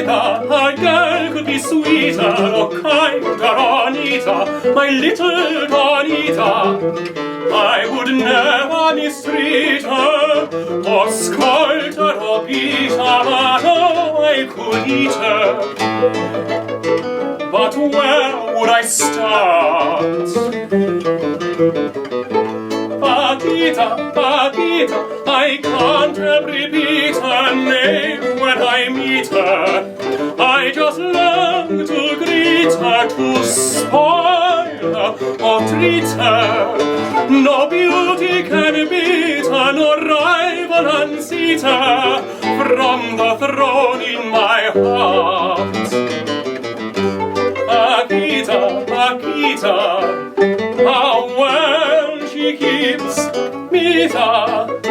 Paquita, a girl could be sweeter or kinder or neater, my little Donita. I would never mistreat her, or scold her, or beat her, but oh, I could eat her. But where would I start? Paquita, Paquita, I can't help repeat her name when I meet her. I just long to greet her, to spoil her or treat her. No beauty can beat her, no rival unseat her from the throne in my heart. Paquita, Paquita, how well she keeps Mita.